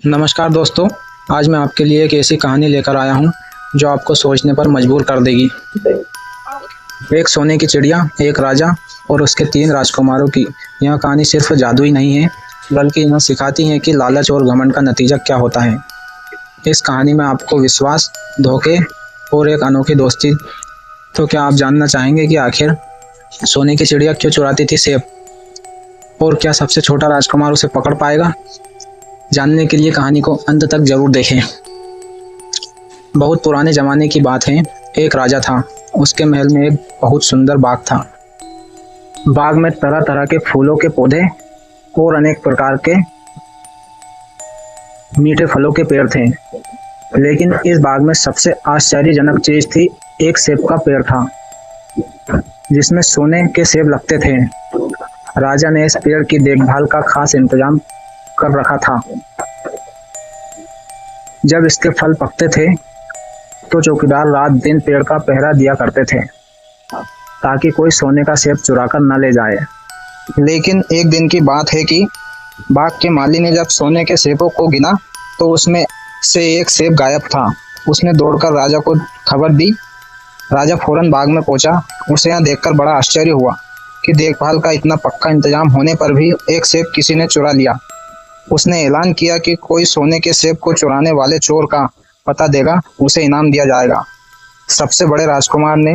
नमस्कार दोस्तों, आज मैं आपके लिए एक ऐसी कहानी लेकर आया हूँ जो आपको सोचने पर मजबूर कर देगी। एक सोने की चिड़िया, एक राजा और उसके 3 राजकुमारों की यह कहानी सिर्फ जादुई नहीं है, बल्कि यह सिखाती है कि लालच और घमंड का नतीजा क्या होता है। इस कहानी में आपको विश्वास, धोखे और एक अनोखी दोस्ती। तो क्या आप जानना चाहेंगे कि आखिर सोने की चिड़िया क्यों चुराती थी सेब, और क्या सबसे छोटा राजकुमार उसे पकड़ पाएगा? जानने के लिए कहानी को अंत तक जरूर देखें। बहुत पुराने जमाने की बात है। एक राजा था। उसके महल में एक बहुत सुंदर बाग था। बाग में तरह तरह के फूलों के पौधे और अनेक प्रकार के मीठे फलों के पेड़ थे। लेकिन इस बाग में सबसे आश्चर्यजनक चीज थी, एक सेब का पेड़ था जिसमें सोने के सेब लगते थे। राजा ने इस पेड़ की देखभाल का खास इंतजाम कर रखा था। जब इसके फल पकते थे तो चौकीदार रात दिन पेड़ का पहरा दिया करते थे ताकि कोई सोने का सेब चुराकर न ले जाए। लेकिन एक दिन की बात है कि बाग के माली ने जब सोने के सेबों को गिना तो उसमें से एक सेब गायब था। उसने दौड़कर राजा को खबर दी। राजा फौरन बाग में पहुंचा। उसे यहाँ देखकर बड़ा आश्चर्य हुआ कि देखभाल का इतना पक्का इंतजाम होने पर भी एक सेब किसी ने चुरा लिया। उसने ऐलान किया कि कोई सोने के सेब को चुराने वाले चोर का पता देगा, उसे इनाम दिया जाएगा। सबसे बड़े राजकुमार ने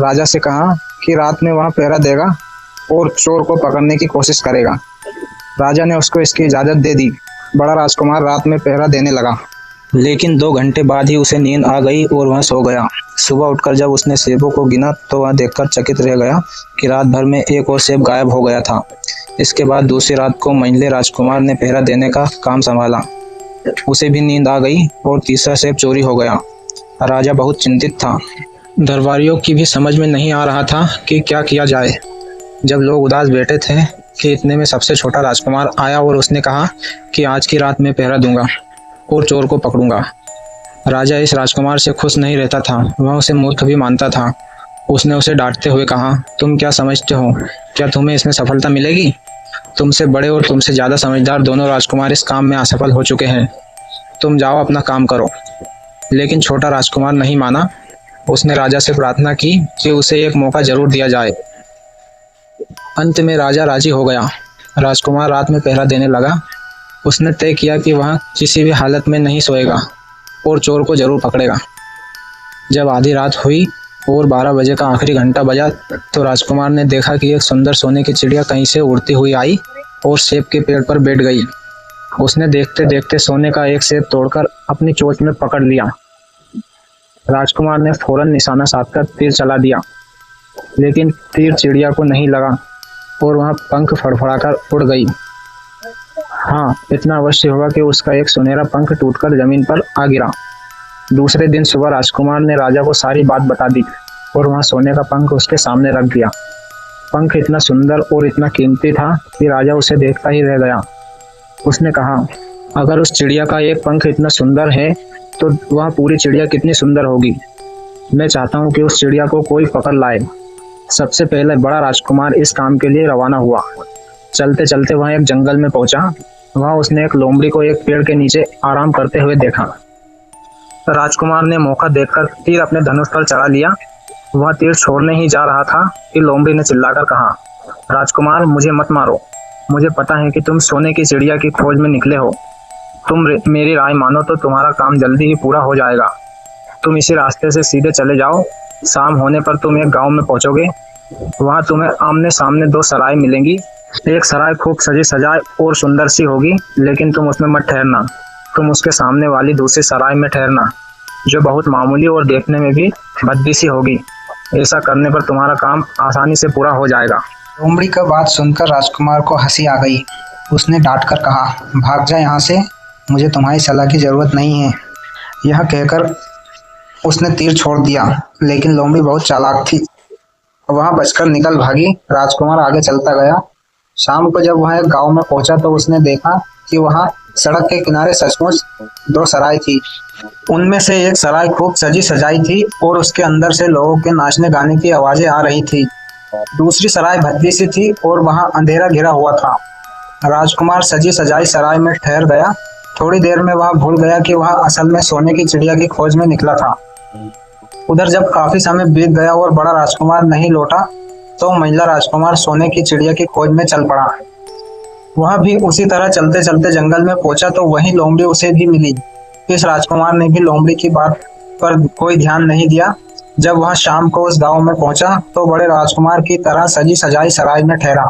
राजा से कहा कि रात में वह पहरा देगा और चोर को पकड़ने की कोशिश करेगा। राजा ने उसको इसकी इजाजत दे दी। बड़ा राजकुमार रात में पहरा देने लगा। लेकिन 2 घंटे बाद ही उसे नींद आ गई और वह सो गया। सुबह उठकर जब उसने सेबों को गिना तो वह देखकर चकित रह गया कि रात भर में एक और सेब गायब हो गया था। इसके बाद दूसरी रात को मंझले राजकुमार ने पहरा देने का काम संभाला। उसे भी नींद आ गई और तीसरा सेब चोरी हो गया। राजा बहुत चिंतित था। दरबारियों की भी समझ में नहीं आ रहा था कि क्या किया जाए। जब लोग उदास बैठे थे कि इतने में सबसे छोटा राजकुमार आया और उसने कहा कि आज की रात मैं पहरा दूंगा और चोर को पकड़ूंगा। राजा इस राजकुमार से खुश नहीं रहता था। वह उसे मूर्ख भी मानता था। उसने उसे डांटते हुए कहा, तुम क्या समझते हो, क्या तुम्हें इसमें सफलता मिलेगी? तुमसे बड़े और तुमसे ज्यादा समझदार दोनों राजकुमार इस काम में असफल हो चुके हैं। तुम जाओ, अपना काम करो। लेकिन छोटा राजकुमार नहीं माना। उसने राजा से प्रार्थना की कि उसे एक मौका जरूर दिया जाए। अंत में राजा राजी हो गया। राजकुमार रात में पहरा देने लगा। उसने तय किया कि वह किसी भी हालत में नहीं सोएगा और चोर को जरूर पकड़ेगा। जब आधी रात हुई और 12 बजे का आखिरी घंटा बजा तो राजकुमार ने देखा कि एक सुंदर सोने की चिड़िया कहीं से उड़ती हुई आई और सेब के पेड़ पर बैठ गई। उसने देखते देखते सोने का एक सेब तोड़कर अपनी चोंच में पकड़ लिया। राजकुमार ने फौरन निशाना साधकर तीर चला दिया, लेकिन तीर चिड़िया को नहीं लगा और वह पंख फड़फड़ाकर उड़ गई। हाँ, इतना अवश्य हुआ कि उसका एक सुनहरा पंख टूटकर जमीन पर आ गिरा। दूसरे दिन सुबह राजकुमार ने राजा को सारी बात बता दी और वह सोने का पंख उसके सामने रख दिया। पंख इतना सुंदर और इतना कीमती था कि राजा उसे देखता ही रह गया। उसने कहा, अगर उस चिड़िया का एक पंख इतना सुंदर है तो वह पूरी चिड़िया कितनी सुंदर होगी। मैं चाहता हूँ कि उस चिड़िया को कोई पकड़ लाए। सबसे पहले बड़ा राजकुमार इस काम के लिए रवाना हुआ। चलते चलते वह एक जंगल में पहुंचा। वहां उसने एक लोमड़ी को एक पेड़ के नीचे आराम करते हुए देखा। राजकुमार ने मौका देखकर तीर अपने धनुष पर चढ़ा लिया। वह तीर छोड़ने ही जा रहा था कि लोमड़ी ने चिल्लाकर कहा, राजकुमार, मुझे मत मारो। मुझे पता है कि तुम सोने की चिड़िया की खोज में निकले हो। तुम मेरी राय मानो तो तुम्हारा काम जल्दी ही पूरा हो जाएगा। तुम इसी रास्ते से सीधे चले जाओ। शाम होने पर तुम एक गाँव में पहुंचोगे। वहाँ तुम्हें आमने सामने 2 सराय मिलेंगी। एक सराय खूब सजी सजाए और सुंदर सी होगी, लेकिन तुम उसमें मत ठहरना। तुम उसके सामने वाली दूसरी सराय में ठहरना, जो बहुत मामूली और देखने में भी भद्दी सी होगी। ऐसा करने पर तुम्हारा काम आसानी से पूरा हो जाएगा। लोमड़ी का बात सुनकर राजकुमार को हंसी आ गई। उसने डांट कर कहा, भाग जा यहाँ से, मुझे तुम्हारी सलाह की जरूरत नहीं है। यह कहकर उसने तीर छोड़ दिया, लेकिन लोमड़ी बहुत चालाक थी। वहां बचकर निकल भागी। राजकुमार आगे चलता गया। शाम को जब वह एक गांव में पहुंचा तो उसने देखा कि वहां सड़क के किनारे सचमुच 2 सराय थी। उनमें से एक सराय खूब सजी सजाई थी और उसके अंदर से लोगों के नाचने गाने की आवाजें आ रही थी। दूसरी सराय भद्दी सी थी और वहां अंधेरा घिरा हुआ था। राजकुमार सजी सजाई सराय में ठहर गया थोड़ी देर में वह भूल गया कि वह असल में सोने की चिड़िया की खोज में निकला था। उधर जब काफी समय बीत गया और बड़ा राजकुमार नहीं लौटा तो महिला राजकुमार सोने की चिड़िया की खोज में चल पड़ा। वह भी उसी तरह चलते चलते जंगल में पहुंचा तो वहीं लोमड़ी उसे भी मिली। इस राजकुमार ने भी लोमड़ी की बात पर कोई ध्यान नहीं दिया। जब वह शाम को उस गांव में पहुंचा तो बड़े राजकुमार की तरह सजी सजाई सराय में ठहरा।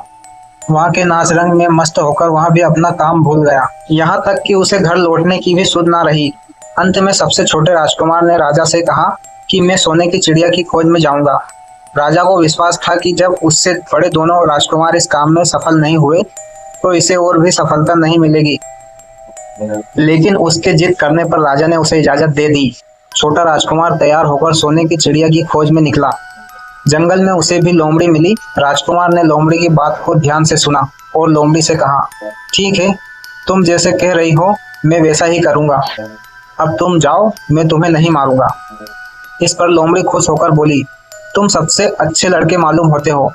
वहां के नाच रंग में मस्त होकर वह भी अपना काम भूल गया, यहाँ तक कि उसे घर लौटने की भी सुध ना रही। अंत में सबसे छोटे राजकुमार ने राजा से कहा कि मैं सोने की चिड़िया की खोज में जाऊंगा। राजा को विश्वास था कि जब उससे बड़े दोनों राजकुमार इस काम में सफल नहीं हुए तो इसे और भी सफलता नहीं मिलेगी। लेकिन उसके जिद करने पर राजा ने उसे इजाजत दे दी। छोटा राजकुमार तैयार होकर सोने की चिड़िया की खोज में निकला। जंगल में उसे भी लोमड़ी मिली। राजकुमार ने लोमड़ी की बात को ध्यान से सुना और लोमड़ी से कहा, ठीक है, तुम जैसे कह रही हो मैं वैसा ही करूंगा। अब तुम जाओ, मैं तुम्हें नहीं मारूंगा। इस पर लोमड़ी खुश होकर बोली, तुम सबसे अच्छे लड़के मालूम होते हो।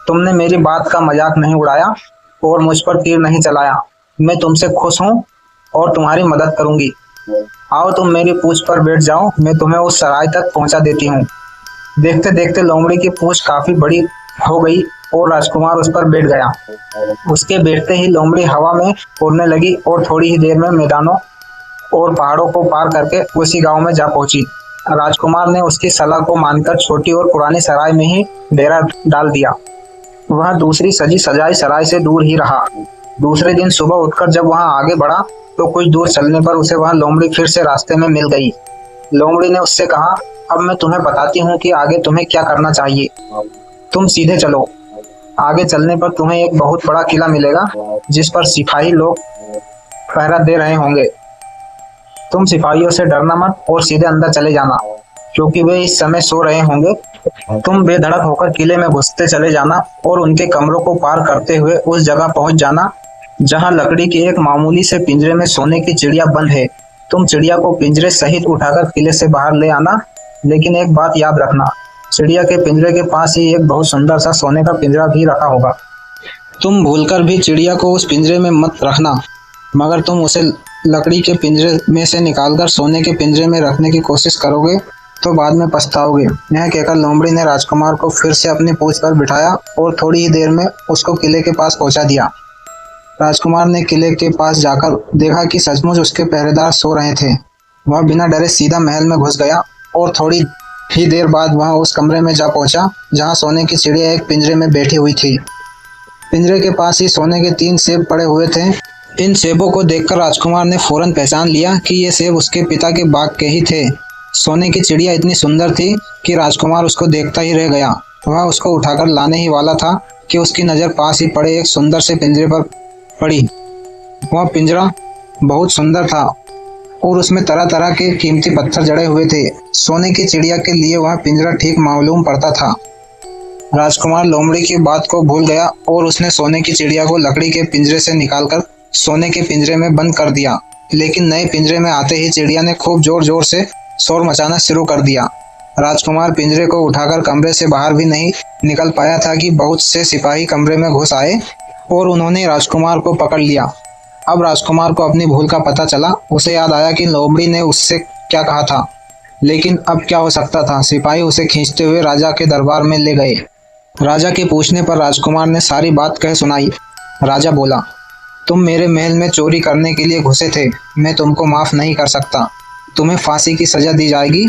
तुमने मेरी बात का मजाक नहीं उड़ाया और मुझ पर तीर नहीं चलाया। मैं तुमसे खुश हूँ और तुम्हारी मदद करूंगी। आओ तुम मेरी पूंछ पर बैठ जाओ, मैं तुम्हें उस सराय तक पहुंचा देती हूँ। देखते देखते लोमड़ी की पूंछ काफी बड़ी हो गई और राजकुमार उस पर बैठ गया। उसके बैठते ही लोमड़ी हवा में उड़ने लगी और थोड़ी ही देर में मैदानों और पहाड़ों को पार करके उसी गांव में जा पहुंची। राजकुमार ने उसकी सलाह को मानकर छोटी और पुरानी सराय में ही डेरा डाल दिया। वह दूसरी सजी सजाई सराय से दूर ही रहा। दूसरे दिन सुबह उठकर जब वह आगे बढ़ा तो कुछ दूर चलने पर उसे वह लोमड़ी फिर से रास्ते में मिल गई। लोमड़ी ने उससे कहा, अब मैं तुम्हें बताती हूँ कि आगे तुम्हें क्या करना चाहिए। तुम सीधे चलो। आगे चलने पर तुम्हें एक बहुत बड़ा किला मिलेगा जिस पर सिपाही लोग पहरा दे रहे होंगे। तुम सिपाहियों से डरना मत और सीधे अंदर चले जाना, क्योंकि वे इस समय सो रहे होंगे। तुम बेधड़क होकर किले में घुसते चले जाना और उनके कमरों को पार करते हुए उस जगह पहुंच जाना जहां लकड़ी के एक मामूली से पिंजरे में सोने की चिड़िया बंद है। तुम चिड़िया को पिंजरे सहित उठाकर किले से बाहर ले आना, लेकिन एक बात याद रखना, चिड़िया के पिंजरे के पास ही एक बहुत सुंदर सा सोने का पिंजरा भी रखा होगा। तुम भूलकर भी चिड़िया को उस पिंजरे में मत रखना, मगर तुम उसे लकड़ी के पिंजरे में से निकालकर सोने के पिंजरे में रखने की कोशिश करोगे तो बाद में पछताओगे। यह कहकर लोमड़ी ने राजकुमार को फिर से अपनी पूंछ पर बिठाया और थोड़ी ही देर में उसको किले के पास पहुंचा दिया। राजकुमार ने किले के पास जाकर देखा कि सचमुच उसके पहरेदार सो रहे थे। वह बिना डरे सीधा महल में घुस गया और थोड़ी ही देर बाद वह उस कमरे में जा पहुंचा जहां सोने की चिड़िया एक पिंजरे में बैठी हुई थी। पिंजरे के पास ही सोने के 3 सेब पड़े हुए थे। इन सेबों को देखकर राजकुमार ने फौरन पहचान लिया कि ये सेब उसके पिता के बाग के ही थे। सोने की चिड़िया इतनी सुंदर थी कि राजकुमार उसको देखता ही रह गया। वह उसको उठाकर लाने ही वाला था कि उसकी नज़र पास ही पड़े एक सुंदर से पिंजरे पर पड़ी। वह पिंजरा बहुत सुंदर था और उसमें तरह तरह के कीमती पत्थर जड़े हुए थे। सोने की चिड़िया के लिए वह पिंजरा ठीक मालूम पड़ता था। राजकुमार लोमड़ी की बात को भूल गया और उसने सोने की चिड़िया को लकड़ी के पिंजरे से निकालकर सोने के पिंजरे में बंद कर दिया। लेकिन नए पिंजरे में आते ही चिड़िया ने खूब जोर जोर से शोर मचाना शुरू कर दिया। राजकुमार पिंजरे को उठाकर कमरे से बाहर भी नहीं निकल पाया था कि बहुत से सिपाही कमरे में घुस आए और उन्होंने राजकुमार को पकड़ लिया। अब राजकुमार को अपनी भूल का पता चला। उसे याद आया कि लोमड़ी ने उससे क्या कहा था, लेकिन अब क्या हो सकता था। सिपाही उसे खींचते हुए राजा के दरबार में ले गए। राजा के पूछने पर राजकुमार ने सारी बात कह सुनाई। राजा बोला, तुम मेरे महल में चोरी करने के लिए घुसे थे। मैं तुमको माफ नहीं कर सकता। तुम्हें फांसी की सजा दी जाएगी,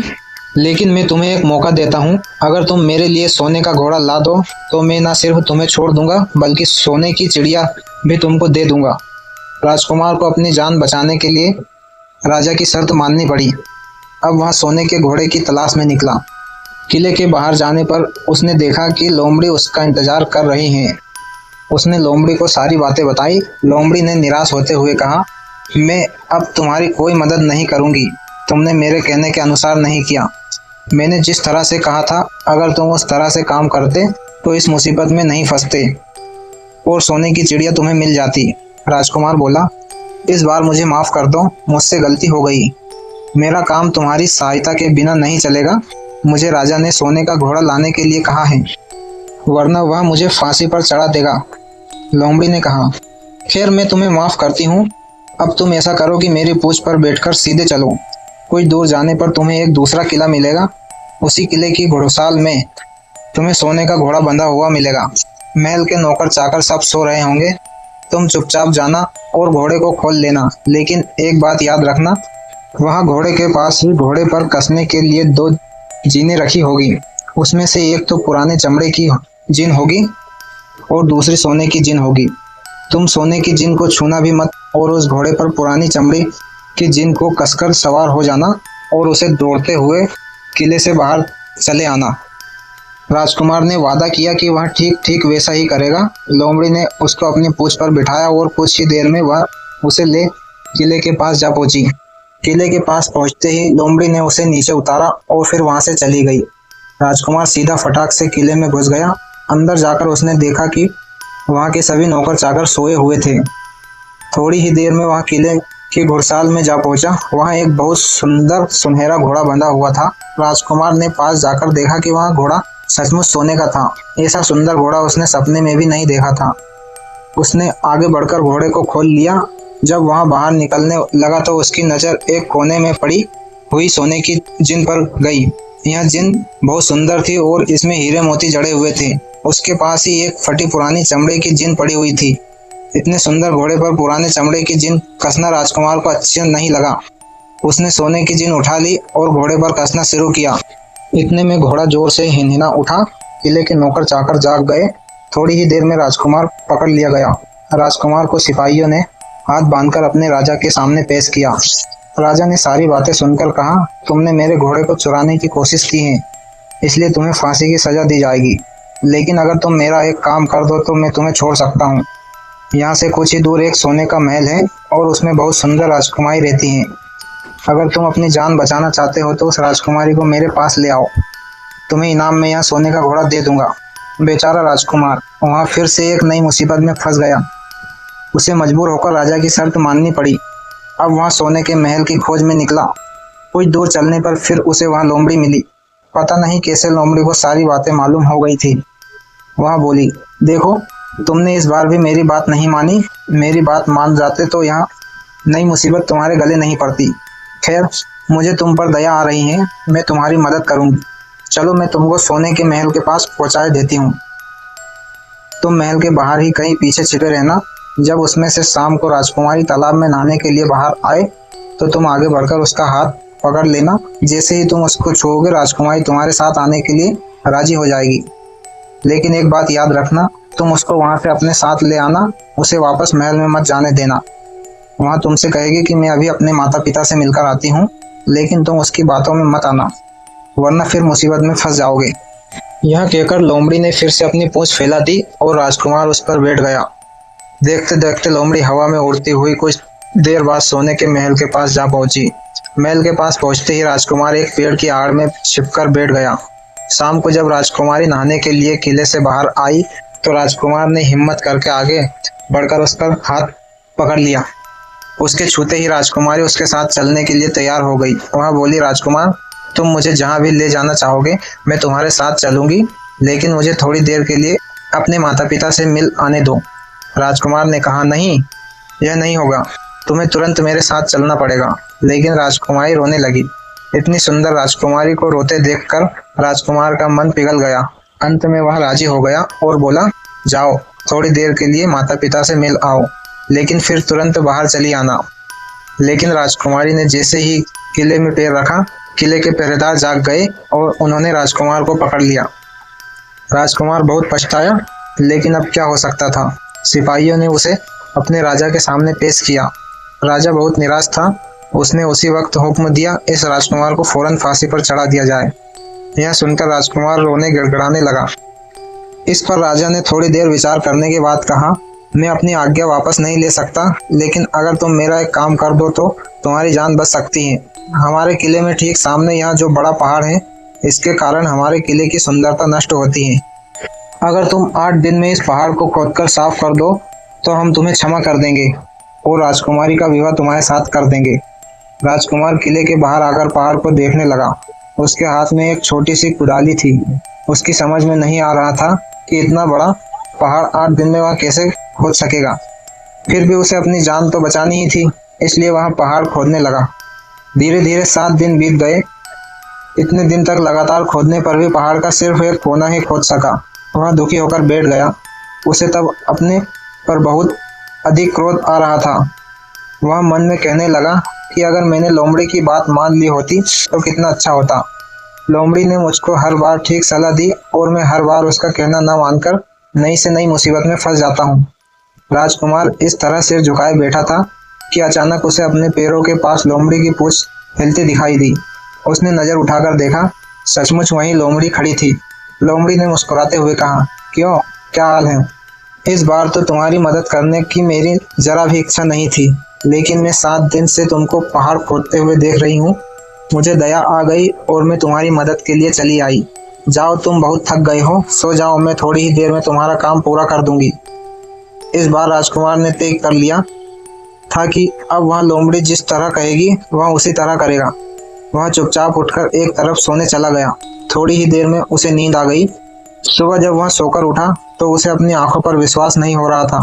लेकिन मैं तुम्हें एक मौका देता हूँ। अगर तुम मेरे लिए सोने का घोड़ा ला दो तो मैं न सिर्फ तुम्हें छोड़ दूंगा बल्कि सोने की चिड़िया भी तुमको दे दूंगा। राजकुमार को अपनी जान बचाने के लिए राजा की शर्त माननी पड़ी। अब वह सोने के घोड़े की तलाश में निकला। किले के बाहर जाने पर उसने देखा कि लोमड़ी उसका इंतजार कर रही हैं। उसने लोमड़ी को सारी बातें बताई। लोमड़ी ने निराश होते हुए कहा, मैं अब तुम्हारी कोई मदद नहीं करूंगी। तुमने मेरे कहने के अनुसार नहीं किया। मैंने जिस तरह से कहा था, अगर तुम उस तरह से काम करते तो इस मुसीबत में नहीं फंसते और सोने की चिड़िया तुम्हें मिल जाती। राजकुमार बोला, इस बार मुझे माफ़ कर दो, मुझसे गलती हो गई। मेरा काम तुम्हारी सहायता के बिना नहीं चलेगा। मुझे राजा ने सोने का घोड़ा लाने के लिए कहा है, वरना वह मुझे फांसी पर चढ़ा देगा। लोमड़ी ने कहा, खैर मैं तुम्हें माफ़ करती हूँ, अब तुम ऐसा करो कि मेरी पूंछ पर बैठकर सीधे चलो। कुछ दूर जाने पर तुम्हें एक दूसरा किला मिलेगा। उसी किले की घुड़साल में तुम्हें सोने का घोड़ा बंधा हुआ मिलेगा। महल के नौकर चाकर सब सो रहे होंगे। तुम चुपचाप जाना और घोड़े को खोल लेना, लेकिन एक बात याद रखना, वहाँ घोड़े के पास ही घोड़े पर कसने के लिए 2 जीनें रखी होगी। उसमें से एक तो पुराने चमड़े की जिन होगी और दूसरी सोने की जिन होगी। तुम सोने की जिन को छूना भी मत और उस घोड़े पर पुरानी चमड़ी की जिन को कसकर सवार हो जाना और उसे दौड़ते हुए किले से बाहर चले आना। राजकुमार ने वादा किया कि वह ठीक ठीक वैसा ही करेगा। लोमड़ी ने उसको अपनी पूंछ पर बिठाया और कुछ ही देर में वह उसे ले किले के पास जा पहुंची। किले के पास पहुंचते ही लोमड़ी ने उसे नीचे उतारा और फिर वहां से चली गई। राजकुमार सीधा फटाक से किले में घुस गया। अंदर जाकर उसने देखा कि वहां के सभी नौकर चाकर सोए हुए थे। थोड़ी ही देर में वह किले की घुड़साल में जा पहुंचा। वहां एक बहुत सुंदर सुनहरा घोड़ा बंधा हुआ था। राजकुमार ने पास जाकर देखा कि वह घोड़ा सचमुच सोने का था। ऐसा सुंदर घोड़ा उसने सपने में भी नहीं देखा था। उसने आगे बढ़कर घोड़े को खोल लिया। जब वहां बाहर निकलने लगा तो उसकी नजर एक कोने में पड़ी हुई सोने की जिन पर गई। यह जिन बहुत सुंदर थी और इसमें हीरे मोती जड़े हुए थे। उसके पास ही एक फटी पुरानी चमड़े की जिन पड़ी हुई थी। इतने सुंदर घोड़े पर पुराने चमड़े की जिन कसना राजकुमार को अच्छा नहीं लगा। उसने सोने की जिन उठा ली और घोड़े पर कसना शुरू किया। इतने में घोड़ा जोर से हिनहिना उठा। किले के नौकर चाकर जाग गए। थोड़ी ही देर में राजकुमार पकड़ लिया गया। राजकुमार को सिपाहियों ने हाथ बांधकर अपने राजा के सामने पेश किया। राजा ने सारी बातें सुनकर कहा, तुमने मेरे घोड़े को चुराने की कोशिश की है, इसलिए तुम्हें फांसी की सजा दी जाएगी। लेकिन अगर तुम मेरा एक काम कर दो तो मैं तुम्हें छोड़ सकता हूँ। यहाँ से कुछ ही दूर एक सोने का महल है और उसमें बहुत सुंदर राजकुमारी रहती हैं। अगर तुम अपनी जान बचाना चाहते हो तो उस राजकुमारी को मेरे पास ले आओ। तुम्हें इनाम में यहाँ सोने का घोड़ा दे दूंगा। बेचारा राजकुमार वहाँ फिर से एक नई मुसीबत में फंस गया। उसे मजबूर होकर राजा की शर्त माननी पड़ी। अब वहाँ सोने के महल की खोज में निकला। कुछ दूर चलने पर फिर उसे वहाँ लोमड़ी मिली। पता नहीं कैसे लोमड़ी को सारी बातें मालूम हो गई थी। वह बोली, देखो तुमने इस बार भी मेरी बात नहीं मानी। मेरी बात मान जाते तो यहाँ नई मुसीबत तुम्हारे गले नहीं पड़ती। खैर, मुझे तुम पर दया आ रही है, मैं तुम्हारी मदद करूंगी। चलो मैं तुमको सोने के महल के पास पहुंचा देती हूँ। तुम महल के बाहर ही कहीं पीछे छिपे रहना। जब उसमें से शाम को राजकुमारी तालाब में नहाने के लिए बाहर आए तो तुम आगे बढ़कर उसका हाथ पकड़ लेना। जैसे ही तुम उसको छूओगे राजकुमारी तुम्हारे साथ आने के लिए राजी हो जाएगी। लेकिन एक बात याद रखना, तुम उसको वहां से अपने साथ ले आना। उसे वापस महल में मत जाने देना। वहां तुमसे कहेगी कि मैं अभी अपने माता पिता से मिलकर आती हूँ, लेकिन तुम उसकी बातों में मत आना, वरना फिर मुसीबत में फंस जाओगे। यह कहकर लोमड़ी ने फिर से अपनी पूंछ फैला दी और राजकुमार उस पर बैठ गया। देखते देखते लोमड़ी हवा में उड़ती हुई कुछ देर बाद सोने के महल के पास जा पहुंची। महल के पास पहुंचते ही राजकुमार एक पेड़ की आड़ में छिपकर बैठ गया। शाम को जब राजकुमारी नहाने के लिए किले से बाहर आई तो राजकुमार ने हिम्मत करके आगे बढ़कर उसका हाथ पकड़ लिया। उसके छूते ही राजकुमारी उसके साथ चलने के लिए तैयार हो गई। वह बोली, राजकुमार तुम मुझे जहाँ भी ले जाना चाहोगे मैं तुम्हारे साथ चलूंगी, लेकिन मुझे थोड़ी देर के लिए अपने माता पिता से मिल आने दो। राजकुमार ने कहा, नहीं, यह नहीं होगा, तुम्हें तुरंत मेरे साथ चलना पड़ेगा। लेकिन राजकुमारी रोने लगी। इतनी सुंदर राजकुमारी को रोते देखकर राजकुमार का मन पिघल गया। अंत में वह राजी हो गया और बोला, जाओ थोड़ी देर के लिए माता पिता से मिल आओ, लेकिन फिर तुरंत बाहर चली आना। लेकिन राजकुमारी ने जैसे ही किले में पैर रखा, किले के पहरेदार जाग गए और उन्होंने राजकुमार को पकड़ लिया। राजकुमार बहुत पछताया, लेकिन अब क्या हो सकता था। सिपाहियों ने उसे अपने राजा के सामने पेश किया। राजा बहुत निराश था। उसने उसी वक्त हुक्म दिया, इस राजकुमार को फौरन फांसी पर चढ़ा दिया जाए। यह सुनकर राजकुमार रोने गिड़गिड़ाने लगा। इस पर राजा ने थोड़ी देर विचार करने के बाद कहा, मैं अपनी आज्ञा वापस नहीं ले सकता, लेकिन अगर तुम मेरा एक काम कर दो तो तुम्हारी जान बच सकती है। हमारे किले में ठीक सामने यहाँ जो बड़ा पहाड़ है, इसके कारण हमारे किले की सुंदरता नष्ट होती है। अगर तुम 8 दिन में इस पहाड़ को खोदकर साफ कर दो तो हम तुम्हें क्षमा कर देंगे और राजकुमारी का विवाह तुम्हारे साथ कर देंगे। राजकुमार किले के बाहर आकर पहाड़ को देखने लगा। उसके हाथ में एक छोटी सी कुदाली थी। उसकी समझ में नहीं आ रहा था कि इतना बड़ा पहाड़ 8 दिन में वह कैसे खोद सकेगा। फिर भी उसे अपनी जान तो बचानी ही थी। इसलिए वह पहाड़ खोदने लगा। धीरे धीरे 7 दिन बीत गए। इतने दिन तक लगातार खोदने पर भी पहाड़ का सिर्फ एक कोना ही खोद सका। वह दुखी होकर बैठ गया। उसे तब अपने पर बहुत अधिक क्रोध आ रहा था। वह मन में कहने लगा कि अगर मैंने लोमड़ी की बात मान ली होती तो कितना अच्छा होता। लोमड़ी ने मुझको हर बार ठीक सलाह दी और मैं हर बार उसका कहना न मानकर नई से नई मुसीबत में फंस जाता हूँ। राजकुमार इस तरह सिर झुकाए बैठा था कि अचानक उसे अपने पैरों के पास लोमड़ी की पूंछ हिलती दिखाई दी। उसने नजर उठाकर देखा, सचमुच वहीं लोमड़ी खड़ी थी। लोमड़ी ने मुस्कुराते हुए कहा, क्यों, क्या हाल है? इस बार तो तुम्हारी मदद करने की मेरी जरा भी इच्छा नहीं थी, लेकिन मैं 7 दिन से तुमको पहाड़ खोदते हुए देख रही हूँ। मुझे दया आ गई और मैं तुम्हारी मदद के लिए चली आई। जाओ, तुम बहुत थक गए हो, सो जाओ, मैं थोड़ी ही देर में तुम्हारा काम पूरा कर दूंगी। इस बार राजकुमार ने तय कर लिया था कि अब वह लोमड़ी जिस तरह कहेगी वह उसी तरह करेगा। वह चुपचाप उठकर एक तरफ सोने चला गया। थोड़ी ही देर में उसे नींद आ गई। सुबह जब वह सोकर उठा तो उसे अपनी आंखों पर विश्वास नहीं हो रहा था।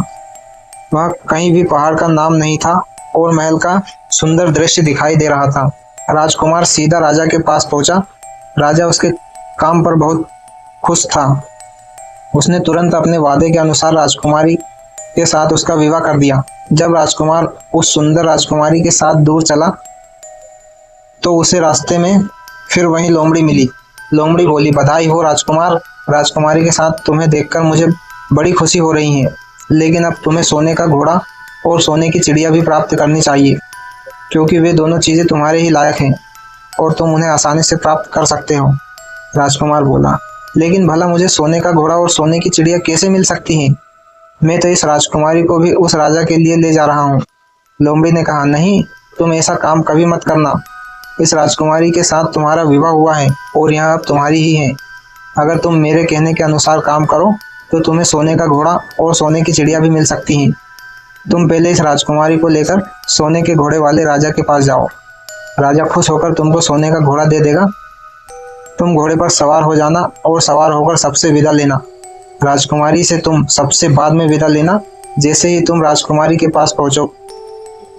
वह कहीं भी पहाड़ का नाम नहीं था और महल का सुंदर दृश्य दिखाई दे रहा था। राजकुमार सीधा राजा के पास पहुंचा। राजा उसके काम पर बहुत खुश था। उसने तुरंत अपने वादे के अनुसार राजकुमारी के साथ उसका विवाह कर दिया। जब राजकुमार उस सुंदर राजकुमारी के साथ दूर चला तो उसे रास्ते में फिर वही लोमड़ी मिली। लोमड़ी बोली, बधाई हो राजकुमार, राजकुमारी के साथ तुम्हें देखकर मुझे बड़ी खुशी हो रही है, लेकिन अब तुम्हें सोने का घोड़ा और सोने की चिड़िया भी प्राप्त करनी चाहिए, क्योंकि वे दोनों चीजें तुम्हारे ही लायक हैं और तुम उन्हें आसानी से प्राप्त कर सकते हो। राजकुमार बोला, लेकिन भला मुझे सोने का घोड़ा और सोने की चिड़िया कैसे मिल सकती हैं? मैं तो इस राजकुमारी को भी उस राजा के लिए ले जा रहा हूँ। लोमड़ी ने कहा, नहीं, तुम ऐसा काम कभी मत करना। इस राजकुमारी के साथ तुम्हारा विवाह हुआ है और यह अब तुम्हारी ही है। अगर तुम मेरे कहने के अनुसार काम करो तो तुम्हें सोने का घोड़ा और सोने की चिड़िया भी मिल सकती हैं। तुम पहले इस राजकुमारी को लेकर सोने के घोड़े वाले राजा के पास जाओ। राजा खुश होकर तुमको सोने का घोड़ा दे देगा। तुम घोड़े पर सवार हो जाना और सवार होकर सबसे विदा लेना। राजकुमारी से तुम सबसे बाद में विदा लेना। जैसे ही तुम राजकुमारी के पास पहुंचो,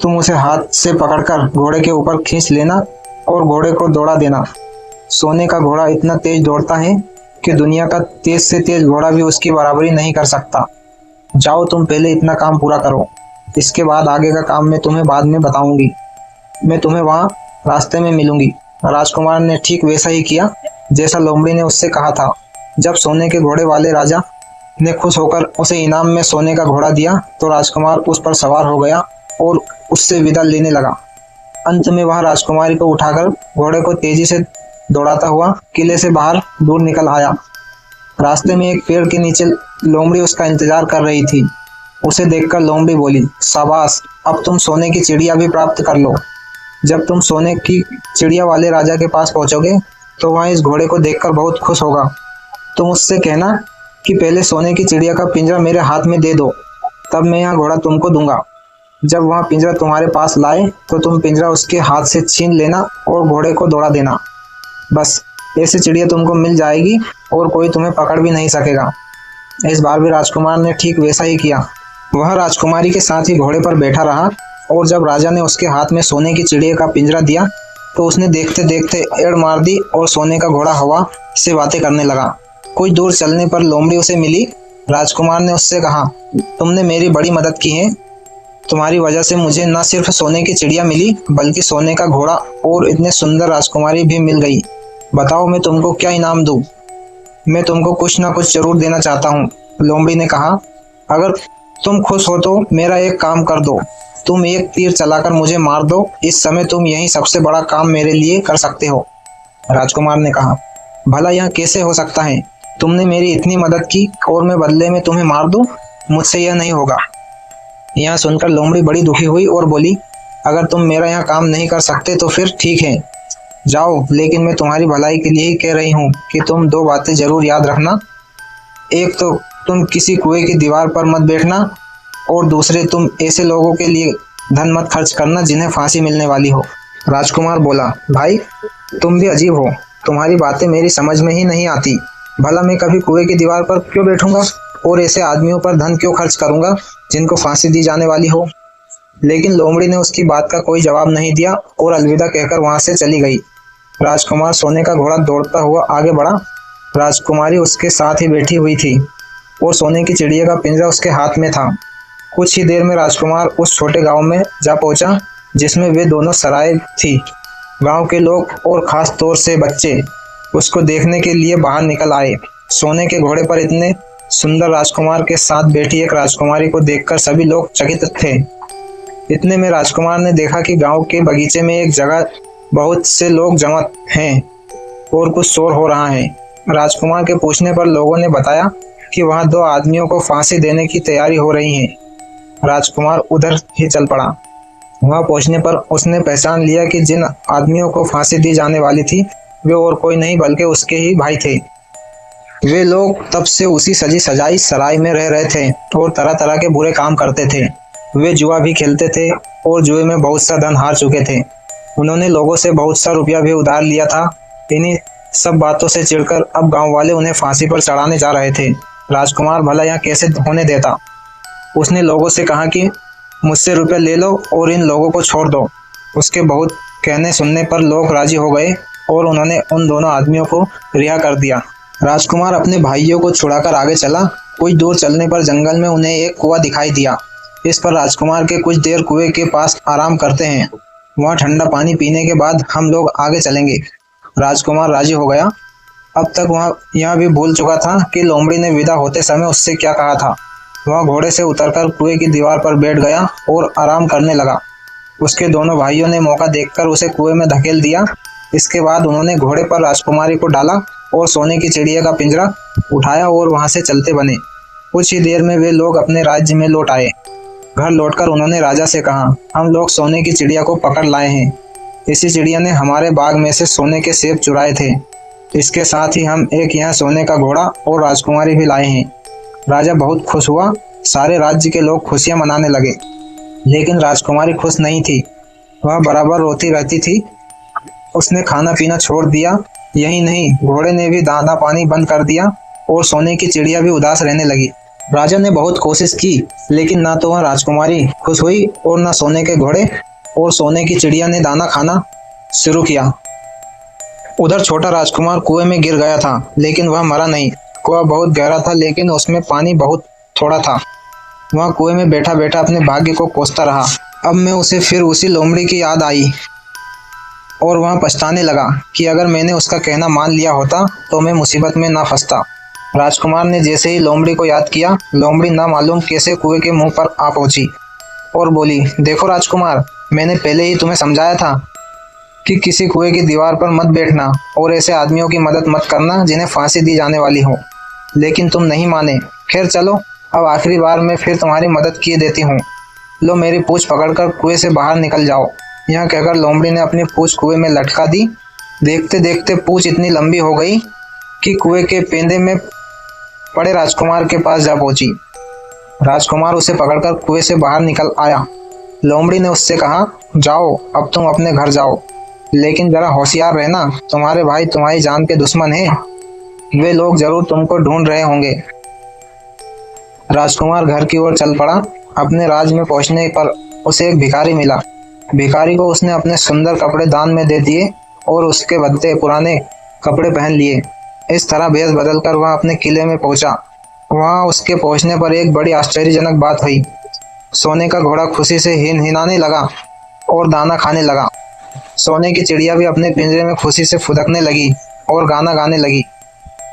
तुम उसे हाथ से पकड़कर घोड़े के ऊपर खींच लेना और घोड़े को दौड़ा देना। सोने का घोड़ा इतना तेज दौड़ता है कि दुनिया का तेज से तेज घोड़ा भी उसकी बराबरी नहीं कर सकता। जाओ, तुम पहले इतना काम पूरा करो। इसके बाद आगे का काम मैं तुम्हें बाद में बताऊंगी। मैं तुम्हें वहाँ रास्ते में मिलूंगी। राजकुमार ने ठीक वैसा ही किया जैसा लोमड़ी ने उससे कहा था। जब सोने के घोड़े वाले राजा ने खुश होकर उसे इनाम में सोने का घोड़ा दिया तो राजकुमार उस पर सवार हो गया और उससे विदा लेने लगा। अंत में वह राजकुमारी को उठाकर घोड़े को तेजी से दौड़ाता हुआ किले से बाहर दूर निकल आया। रास्ते में एक पेड़ के नीचे लोमड़ी उसका इंतजार कर रही थी। उसे देखकर लोमड़ी बोली, शाबाश, अब तुम सोने की चिड़िया भी प्राप्त कर लो। जब तुम सोने की चिड़िया वाले राजा के पास पहुंचोगे तो वह इस घोड़े को देखकर बहुत खुश होगा। तुम उससे कहना कि पहले सोने की चिड़िया का पिंजरा मेरे हाथ में दे दो, तब मैं यह घोड़ा तुमको दूंगा। जब वह पिंजरा तुम्हारे पास लाए तो तुम पिंजरा उसके हाथ से छीन लेना और घोड़े को दौड़ा देना। बस ऐसी चिड़िया तुमको मिल जाएगी और कोई तुम्हें पकड़ भी नहीं सकेगा। इस बार भी राजकुमार ने ठीक वैसा ही किया। वह राजकुमारी के साथ ही घोड़े पर बैठा रहा और जब राजा ने उसके हाथ में सोने की चिड़िया का पिंजरा दिया तो उसने देखते देखते एड़ मार दी और सोने का घोड़ा हवा से बातें करने लगा। कुछ दूर चलने पर लोमड़ी उसे मिली। राजकुमार ने उससे कहा, तुमने मेरी बड़ी मदद की है। तुम्हारी वजह से मुझे न सिर्फ सोने की चिड़िया मिली बल्कि सोने का घोड़ा और इतने सुंदर राजकुमारी भी मिल गई। बताओ, मैं तुमको क्या इनाम दूं? मैं तुमको कुछ ना कुछ जरूर देना चाहता हूँ। लोमड़ी ने कहा, अगर तुम खुश हो तो मेरा एक काम कर दो। तुम एक तीर चलाकर मुझे मार दो। इस समय तुम यही सबसे बड़ा काम मेरे लिए कर सकते हो। राजकुमार ने कहा, भला यह कैसे हो सकता है? तुमने मेरी इतनी मदद की और मैं बदले में तुम्हें मार दूं? मुझसे यह नहीं होगा। यह सुनकर लोमड़ी बड़ी दुखी हुई और बोली, अगर तुम मेरा यह काम नहीं कर सकते तो फिर ठीक है, जाओ, लेकिन मैं तुम्हारी भलाई के लिए ही कह रही हूँ कि तुम 2 बातें जरूर याद रखना। एक तो तुम किसी कुएं की दीवार पर मत बैठना और दूसरे, तुम ऐसे लोगों के लिए धन मत खर्च करना जिन्हें फांसी मिलने वाली हो। राजकुमार बोला, भाई, तुम भी अजीब हो। तुम्हारी बातें मेरी समझ में ही नहीं आती। भला मैं कभी कुएं की दीवार पर क्यों बैठूंगा और ऐसे आदमियों पर धन क्यों खर्च करूंगा जिनको फांसी दी जाने वाली हो? लेकिन लोमड़ी ने उसकी बात का कोई जवाब नहीं दिया और अलविदा कहकर वहां से चली गई। राजकुमार सोने का घोड़ा दौड़ता हुआ आगे बढ़ा। राजकुमारी उसके साथ ही बैठी हुई थी और सोने की चिड़िया का पिंजरा उसके हाथ में था। कुछ ही देर में राजकुमार उस छोटे गांव में जा पहुंचा जिसमें वे दोनों सराय थी। गांव के लोग और खास तौर से बच्चे उसको देखने के लिए बाहर निकल आए। सोने के घोड़े पर इतने सुंदर राजकुमार के साथ बैठी एक राजकुमारी को देखकर सभी लोग चकित थे। इतने में राजकुमार ने देखा कि गांव के बगीचे में एक जगह बहुत से लोग जमा हैं और कुछ शोर हो रहा है। राजकुमार के पूछने पर लोगों ने बताया कि वहां दो आदमियों को फांसी देने की तैयारी हो रही है। राजकुमार उधर ही चल पड़ा। वहां पहुंचने पर उसने पहचान लिया कि जिन आदमियों को फांसी दी जाने वाली थी वे और कोई नहीं बल्कि उसके ही भाई थे। वे लोग तब से उसी सजी सजाई सराय में रह रहे थे और तरह तरह के बुरे काम करते थे। वे जुआ भी खेलते थे और जुए में बहुत सा धन हार चुके थे। उन्होंने लोगों से बहुत सा रुपया भी उधार लिया था। इन्हीं सब बातों से चिढ़कर अब गांव वाले उन्हें फांसी पर चढ़ाने जा रहे थे। राजकुमार भला यहाँ कैसे होने देता। उसने लोगों से कहा कि मुझसे रुपया ले लो और इन लोगों को छोड़ दो। उसके बहुत कहने सुनने पर लोग राजी हो गए और उन्होंने उन दोनों आदमियों को रिहा कर दिया। राजकुमार अपने भाइयों को छुड़ाकर आगे चला। कुछ दूर चलने पर जंगल में उन्हें एक कुआं दिखाई दिया। इस पर राजकुमार के कुछ देर कुएं के पास आराम करते हैं। वहां ठंडा पानी पीने के बाद हम लोग आगे चलेंगे। राजकुमार राजी हो गया। अब तक वह यह भी भूल चुका था कि लोमड़ी ने विदा होते समय उससे क्या कहा था। वह घोड़े से उतरकर कुएं की दीवार पर बैठ गया और आराम करने लगा। उसके दोनों भाइयों ने मौका देखकर उसे कुएं में धकेल दिया। इसके बाद उन्होंने घोड़े पर राजकुमारी को डाला और सोने की चिड़िया का पिंजरा उठाया और वहां से चलते बने। कुछ ही देर में वे लोग अपने राज्य में लौट आए। घर लौटकर उन्होंने राजा से कहा, हम लोग सोने की चिड़िया को पकड़ लाए हैं। इसी चिड़िया ने हमारे बाग में से सोने के सेब चुराए थे। इसके साथ ही हम एक यहाँ सोने का घोड़ा और राजकुमारी भी लाए हैं। राजा बहुत खुश हुआ। सारे राज्य के लोग खुशियां मनाने लगे। लेकिन राजकुमारी खुश नहीं थी। वह बराबर रोती रहती थी। उसने खाना पीना छोड़ दिया। यही नहीं, घोड़े ने भी दाना पानी बंद कर दिया और सोने की चिड़िया भी उदास रहने लगी। राजा ने बहुत कोशिश की लेकिन ना तो वह राजकुमारी खुश हुई और ना सोने के घोड़े और सोने की चिड़िया ने दाना खाना शुरू किया। उधर छोटा राजकुमार कुएं में गिर गया था लेकिन वह मरा नहीं। कुआं बहुत गहरा था लेकिन उसमें पानी बहुत थोड़ा था। वह कुएं में बैठा बैठा अपने भाग्य को कोसता रहा। अब मैं उसे फिर उसी लोमड़ी की याद आई और वह पछताने लगा कि अगर मैंने उसका कहना मान लिया होता तो मैं मुसीबत में ना फंसता। राजकुमार ने जैसे ही लोमड़ी को याद किया, लोमड़ी ना मालूम कैसे कुएं के मुंह पर आ पहुंची और बोली, देखो राजकुमार, मैंने पहले ही तुम्हें समझाया था कि किसी कुएं की दीवार पर मत बैठना और ऐसे आदमियों की मदद मत करना जिन्हें फांसी दी जाने वाली हो, लेकिन तुम नहीं माने। खैर चलो, अब आखिरी बार मैं फिर तुम्हारी मदद किए देती हूँ। लो मेरी पूंछ पकड़कर कुएं से बाहर निकल जाओ। यह कहकर लोमड़ी ने अपनी पूंछ कुएं में लटका दी। देखते देखते पूंछ इतनी लंबी हो गई कि कुएं के पेंदे में पड़े राजकुमार के पास जा पहुंची। राजकुमार उसे पकड़कर कुएं से बाहर निकल आया। लोमड़ी ने उससे कहा, जाओ अब तुम अपने घर जाओ, लेकिन जरा होशियार रहना, तुम्हारे भाई तुम्हारी जान के दुश्मन हैं। वे लोग जरूर तुमको ढूंढ रहे होंगे। राजकुमार घर की ओर चल पड़ा। अपने राज्य में पहुंचने पर उसे एक भिखारी मिला। भिखारी को उसने अपने सुंदर कपड़े दान में दे दिए और उसके बदले पुराने कपड़े पहन लिए। इस तरह भेष बदलकर वह अपने किले में पहुंचा। वहां उसके पहुंचने पर एक बड़ी आश्चर्यजनक बात हुई। सोने का घोड़ा खुशी से हिनहिनाने लगा और दाना खाने लगा। सोने की चिड़िया भी अपने पिंजरे में खुशी से फुदकने लगी और गाना गाने लगी।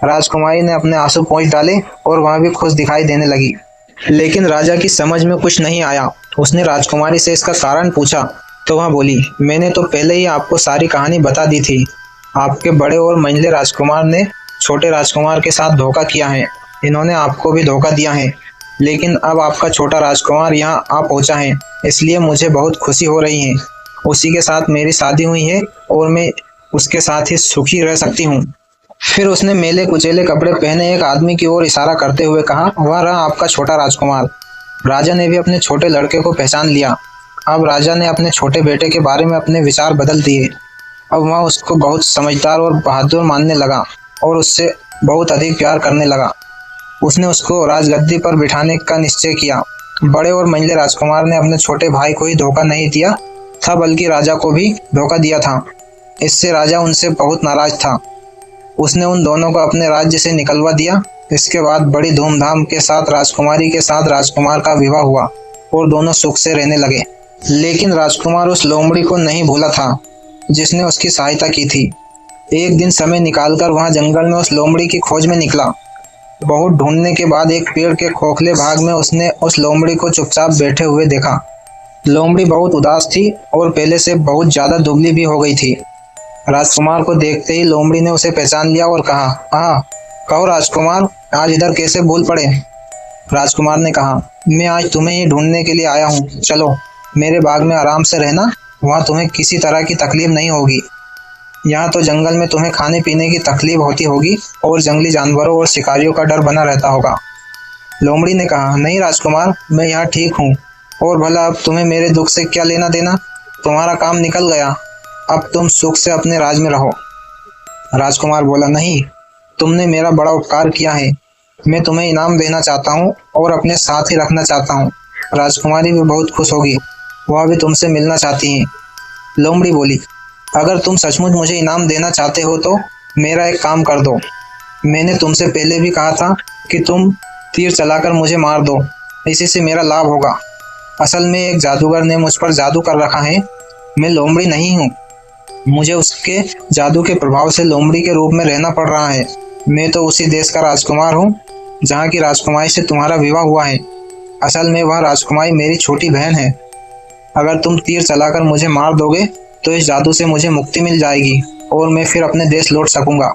राजकुमारी ने अपने आंसू पोंछ डाले और वह भी खुश दिखाई देने लगी। लेकिन राजा की समझ में कुछ नहीं आया। उसने राजकुमारी से इसका कारण पूछा तो वह बोली, मैंने तो पहले ही आपको सारी कहानी बता दी थी। आपके बड़े और मंझले राजकुमार ने छोटे राजकुमार के साथ धोखा किया है। इन्होंने आपको भी धोखा दिया है, लेकिन अब आपका छोटा राजकुमार यहाँ आ पहुंचा है, इसलिए मुझे बहुत खुशी हो रही है। उसी के साथ मेरी शादी हुई है और मैं उसके साथ ही सुखी रह सकती हूँ। फिर उसने मेले कुचेले कपड़े पहने एक आदमी की ओर इशारा करते हुए कहा, वह रहा आपका छोटा राजकुमार। राजा ने भी अपने छोटे लड़के को पहचान लिया। अब राजा ने अपने छोटे बेटे के बारे में अपने विचार बदल दिए। अब वह उसको बहुत समझदार और बहादुर मानने लगा और उससे बहुत अधिक प्यार करने लगा। उसने उसको राजगद्दी पर बिठाने का निश्चय किया बड़े और मंझले राजकुमार ने अपने छोटे भाई को ही धोखा नहीं दिया था, बल्कि राजा को भी धोखा दिया था। इससे राजा उनसे बहुत नाराज था। उसने उन दोनों को अपने राज्य से निकलवा दिया। इसके बाद बड़ी धूमधाम के साथ राजकुमारी के साथ राजकुमार का विवाह हुआ और दोनों सुख से रहने लगे। लेकिन राजकुमार उस लोमड़ी को नहीं भूला था जिसने उसकी सहायता की थी। एक दिन समय निकालकर वहां जंगल में उस लोमड़ी की खोज में निकला। बहुत ढूंढने के बाद एक पेड़ के खोखले भाग में उसने उस लोमड़ी को चुपचाप बैठे हुए देखा। लोमड़ी बहुत उदास थी और पहले से बहुत ज्यादा दुबली भी हो गई थी। राजकुमार को देखते ही लोमड़ी ने उसे पहचान लिया और कहा, कहो राजकुमार, आज इधर कैसे भूल पड़े? राजकुमार ने कहा, मैं आज तुम्हें ही ढूंढने के लिए आया हूँ। चलो मेरे बाग में आराम से रहना, वहाँ तुम्हें किसी तरह की तकलीफ नहीं होगी। यहाँ तो जंगल में तुम्हें खाने पीने की तकलीफ होती होगी और जंगली जानवरों और शिकारियों का डर बना रहता होगा। लोमड़ी ने कहा, नहीं राजकुमार, मैं यहाँ ठीक हूँ। और भला अब तुम्हें मेरे दुख से क्या लेना देना? तुम्हारा काम निकल गया, अब तुम सुख से अपने राज में रहो। राजकुमार बोला, नहीं, तुमने मेरा बड़ा उपकार किया है। मैं तुम्हें इनाम देना चाहता हूँ और अपने साथ ही रखना चाहता हूँ। राजकुमारी भी बहुत खुश होगी, वह भी तुमसे मिलना चाहती है। लोमड़ी बोली, अगर तुम सचमुच मुझे इनाम देना चाहते हो तो मेरा एक काम कर दो। मैंने तुमसे पहले भी कहा था कि तुम तीर चलाकर मुझे मार दो, इसी से मेरा लाभ होगा। असल में एक जादूगर ने मुझ पर जादू कर रखा है। मैं लोमड़ी नहीं हूँ, मुझे उसके जादू के प्रभाव से लोमड़ी के रूप में रहना पड़ रहा है। मैं तो उसी देश का राजकुमार हूँ जहाँ की राजकुमारी से तुम्हारा विवाह हुआ है। असल में वह राजकुमारी मेरी छोटी बहन है। अगर तुम तीर चलाकर मुझे मार दोगे तो इस जादू से मुझे मुक्ति मिल जाएगी और मैं फिर अपने देश लौट सकूंगा।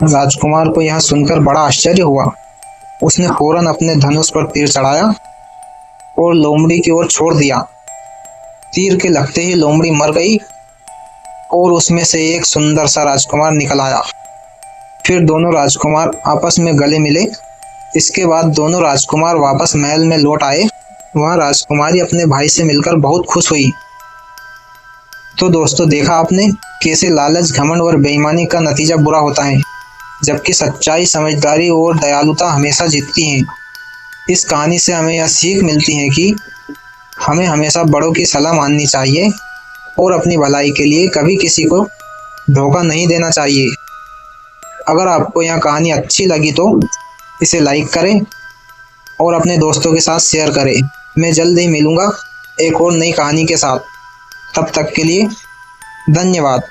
राजकुमार को यह सुनकर बड़ा आश्चर्य हुआ। उसने फौरन अपने धनुष पर तीर चढ़ाया और लोमड़ी की ओर छोड़ दिया। तीर के लगते ही लोमड़ी मर गई और उसमें से एक सुंदर सा राजकुमार निकल आया। फिर दोनों राजकुमार आपस में गले मिले। इसके बाद दोनों राजकुमार वापस महल में लौट आए। वहां राजकुमारी अपने भाई से मिलकर बहुत खुश हुई। तो दोस्तों, देखा आपने कैसे लालच, घमंड और बेईमानी का नतीजा बुरा होता है, जबकि सच्चाई, समझदारी और दयालुता हमेशा जीतती हैं। इस कहानी से हमें यह सीख मिलती है कि हमें हमेशा बड़ों की सलाह माननी चाहिए और अपनी भलाई के लिए कभी किसी को धोखा नहीं देना चाहिए। अगर आपको यह कहानी अच्छी लगी तो इसे लाइक करें और अपने दोस्तों के साथ शेयर करें। मैं जल्द ही मिलूंगा एक और नई कहानी के साथ। तब तक के लिए धन्यवाद।